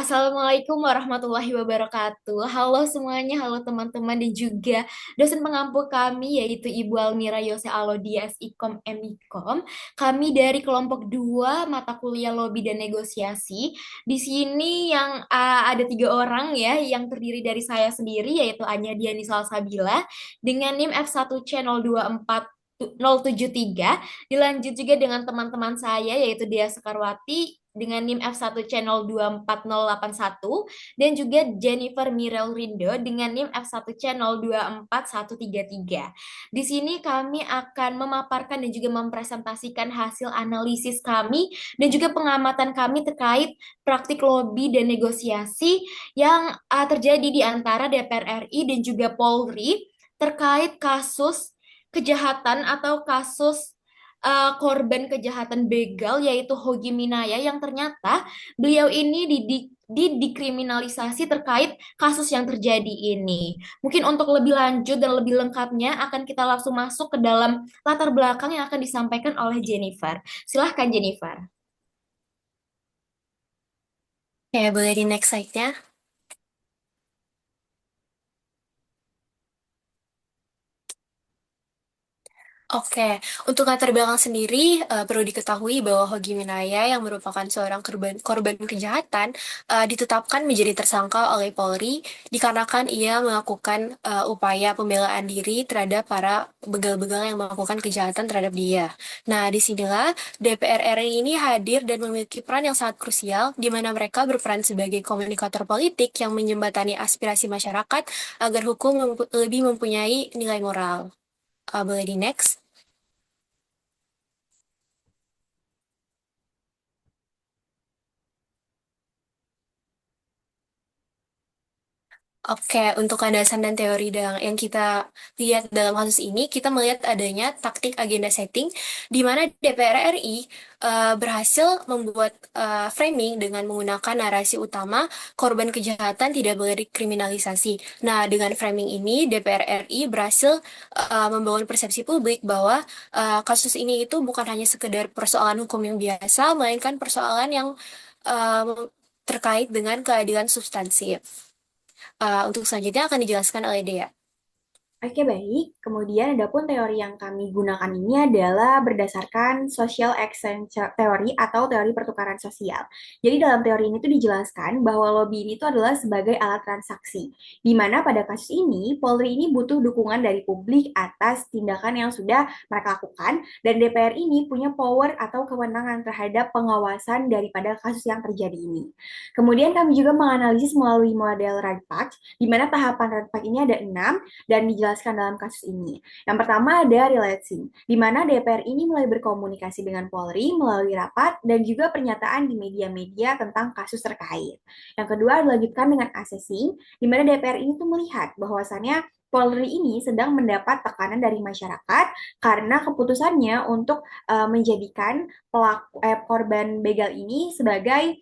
Assalamualaikum warahmatullahi wabarakatuh. Halo semuanya, halo teman-teman dan juga dosen pengampu kami yaitu Ibu Almira Yose Alodias Ikom Mikom. Kami dari kelompok 2 mata kuliah lobby dan negosiasi. Di sini yang ada 3 orang ya yang terdiri dari saya sendiri yaitu Anya Diani Salsabila dengan NIM F1C 024 073. Dilanjut juga dengan teman-teman saya yaitu Dia Sekarwati dengan NIM F1C 024081 dan juga Jennifer Mirel Rindo dengan NIM F1C 024133. Di sini kami akan memaparkan dan juga mempresentasikan hasil analisis kami dan juga pengamatan kami terkait praktik lobby dan negosiasi yang terjadi di antara DPR RI dan juga Polri terkait kasus kejahatan atau kasus korban kejahatan begal yaitu Hogi Minaya yang ternyata beliau ini dikriminalisasi terkait kasus yang terjadi ini. Mungkin untuk lebih lanjut dan lebih lengkapnya akan kita langsung masuk ke dalam latar belakang yang akan disampaikan oleh Jennifer. Silahkan Jennifer. Ya, boleh di next slide-nya. Oke, untuk latar belakang sendiri, perlu diketahui bahwa Hogi Minaya yang merupakan seorang korban kejahatan ditetapkan menjadi tersangka oleh Polri dikarenakan ia melakukan upaya pembelaan diri terhadap para begal-begal yang melakukan kejahatan terhadap dia. Nah, disinilah DPR RI ini hadir dan memiliki peran yang sangat krusial, di mana mereka berperan sebagai komunikator politik yang menjembatani aspirasi masyarakat agar hukum lebih mempunyai nilai moral. Boleh di next? Oke, untuk landasan dan teori yang kita lihat dalam kasus ini, kita melihat adanya taktik agenda setting di mana DPR RI berhasil membuat framing dengan menggunakan narasi utama korban kejahatan tidak boleh dikriminalisasi. Nah, dengan framing ini, DPR RI berhasil membangun persepsi publik bahwa kasus ini itu bukan hanya sekedar persoalan hukum yang biasa, melainkan persoalan yang terkait dengan keadilan substansif. Untuk selanjutnya akan dijelaskan oleh Dea. Oke, baik. Kemudian adapun teori yang kami gunakan ini adalah berdasarkan social exchange teori atau teori pertukaran sosial. Jadi dalam teori ini tuh dijelaskan bahwa lobby ini tuh adalah sebagai alat transaksi. Di mana pada kasus ini, Polri ini butuh dukungan dari publik atas tindakan yang sudah mereka lakukan, dan DPR ini punya power atau kewenangan terhadap pengawasan daripada kasus yang terjadi ini. Kemudian kami juga menganalisis melalui model Radpack, di mana tahapan Radpack ini ada 6 dan dijelaskan dalam kasus ini. Yang pertama ada relaxing, di mana DPR ini mulai berkomunikasi dengan Polri melalui rapat dan juga pernyataan di media-media tentang kasus terkait. Yang kedua dilanjutkan dengan assessing, di mana DPR ini tuh melihat bahwasannya Polri ini sedang mendapat tekanan dari masyarakat karena keputusannya untuk menjadikan korban begal ini sebagai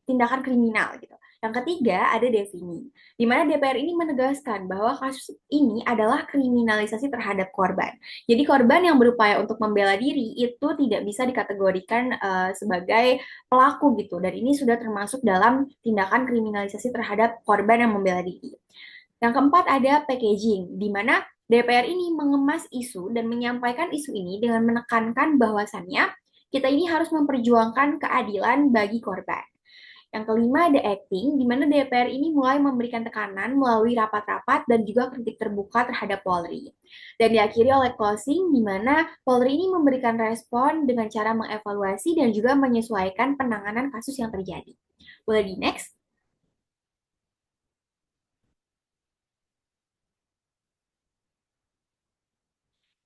tindakan kriminal gitu. Yang ketiga ada defini, di mana DPR ini menegaskan bahwa kasus ini adalah kriminalisasi terhadap korban. Jadi korban yang berupaya untuk membela diri itu tidak bisa dikategorikan sebagai pelaku gitu, dan ini sudah termasuk dalam tindakan kriminalisasi terhadap korban yang membela diri. Yang keempat ada packaging, di mana DPR ini mengemas isu dan menyampaikan isu ini dengan menekankan bahwasannya kita ini harus memperjuangkan keadilan bagi korban. Yang kelima ada acting, di mana DPR ini mulai memberikan tekanan melalui rapat-rapat dan juga kritik terbuka terhadap Polri. Dan diakhiri oleh closing, di mana Polri ini memberikan respon dengan cara mengevaluasi dan juga menyesuaikan penanganan kasus yang terjadi. Boleh di next?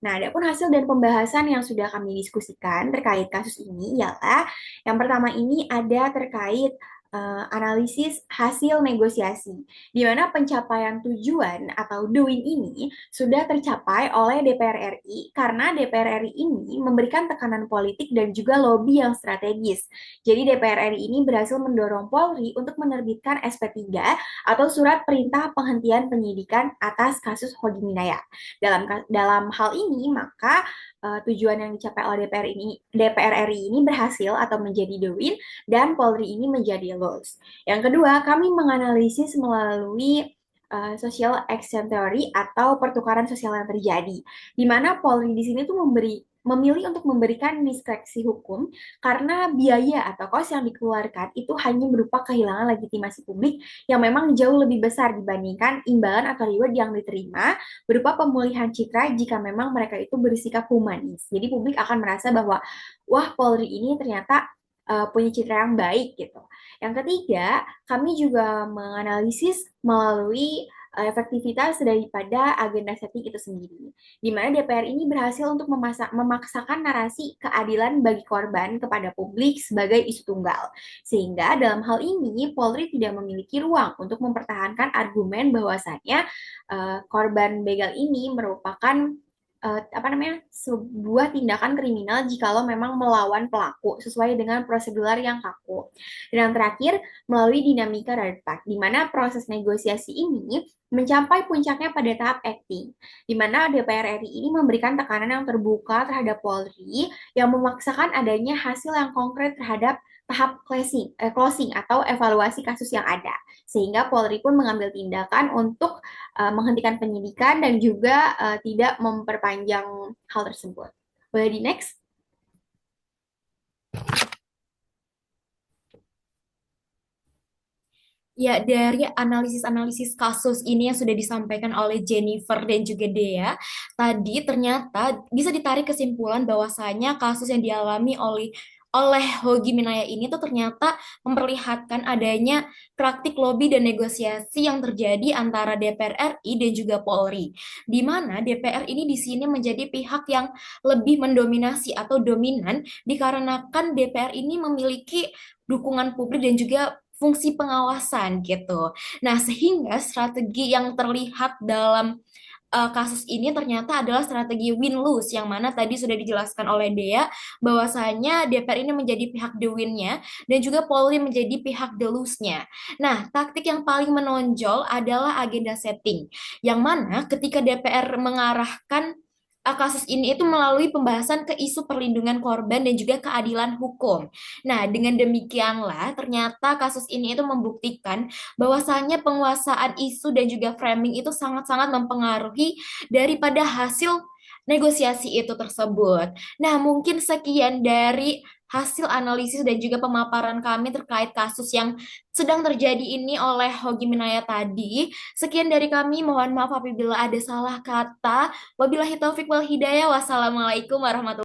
Nah, adapun hasil dan pembahasan yang sudah kami diskusikan terkait kasus ini ialah yang pertama ini ada terkait analisis hasil negosiasi, di mana pencapaian tujuan atau doing ini sudah tercapai oleh DPR RI karena DPR RI ini memberikan tekanan politik dan juga lobby yang strategis. Jadi DPR RI ini berhasil mendorong Polri untuk menerbitkan SP3 atau surat perintah penghentian penyidikan atas kasus Hogi Minaya. Dalam hal ini, maka tujuan yang dicapai oleh DPR RI ini berhasil atau menjadi the win dan Polri ini menjadi loss. Yang kedua, kami menganalisis melalui social action theory atau pertukaran sosial yang terjadi, di mana Polri di sini tuh memilih untuk memberikan diskresi hukum karena biaya atau kos yang dikeluarkan itu hanya berupa kehilangan legitimasi publik yang memang jauh lebih besar dibandingkan imbalan atau reward yang diterima berupa pemulihan citra jika memang mereka itu bersikap humanis. Jadi publik akan merasa bahwa wah Polri ini ternyata punya citra yang baik gitu. Yang ketiga, kami juga menganalisis melalui efektivitas daripada agenda setting itu sendiri, di mana DPR ini berhasil untuk memaksakan narasi keadilan bagi korban kepada publik sebagai isu tunggal. Sehingga dalam hal ini Polri tidak memiliki ruang untuk mempertahankan argumen bahwasannya korban begal ini merupakan sebuah tindakan kriminal jikalau memang melawan pelaku sesuai dengan prosedur yang kaku. Dan yang terakhir, melalui dinamika Radpak, di mana proses negosiasi ini mencapai puncaknya pada tahap acting, di mana DPR RI ini memberikan tekanan yang terbuka terhadap Polri yang memaksakan adanya hasil yang konkret terhadap tahap closing atau evaluasi kasus yang ada. Sehingga Polri pun mengambil tindakan untuk menghentikan penyidikan dan juga tidak memperpanjang hal tersebut. Boleh di next? Ya, dari analisis-analisis kasus ini yang sudah disampaikan oleh Jennifer dan juga Dea, tadi ternyata bisa ditarik kesimpulan bahwasanya kasus yang dialami oleh Hogi Minaya ini tuh ternyata memperlihatkan adanya praktik lobi dan negosiasi yang terjadi antara DPR RI dan juga Polri, di mana DPR ini di sini menjadi pihak yang lebih mendominasi atau dominan dikarenakan DPR ini memiliki dukungan publik dan juga fungsi pengawasan gitu. Nah, sehingga strategi yang terlihat dalam kasus ini ternyata adalah strategi win-lose yang mana tadi sudah dijelaskan oleh Dea bahwasanya DPR ini menjadi pihak the win-nya dan juga Polri menjadi pihak the lose-nya. Nah, taktik yang paling menonjol adalah agenda setting yang mana ketika DPR mengarahkan kasus ini itu melalui pembahasan ke isu perlindungan korban dan juga keadilan hukum. Nah, dengan demikianlah ternyata kasus ini itu membuktikan bahwasannya penguasaan isu dan juga framing itu sangat-sangat mempengaruhi daripada hasil negosiasi itu tersebut. Nah, mungkin sekian dari hasil analisis dan juga pemaparan kami terkait kasus yang sedang terjadi ini oleh Hogi Minaya tadi. Sekian dari kami, mohon maaf apabila ada salah kata. Wabillahi taufik wal hidayah. Wassalamualaikum warahmatullahi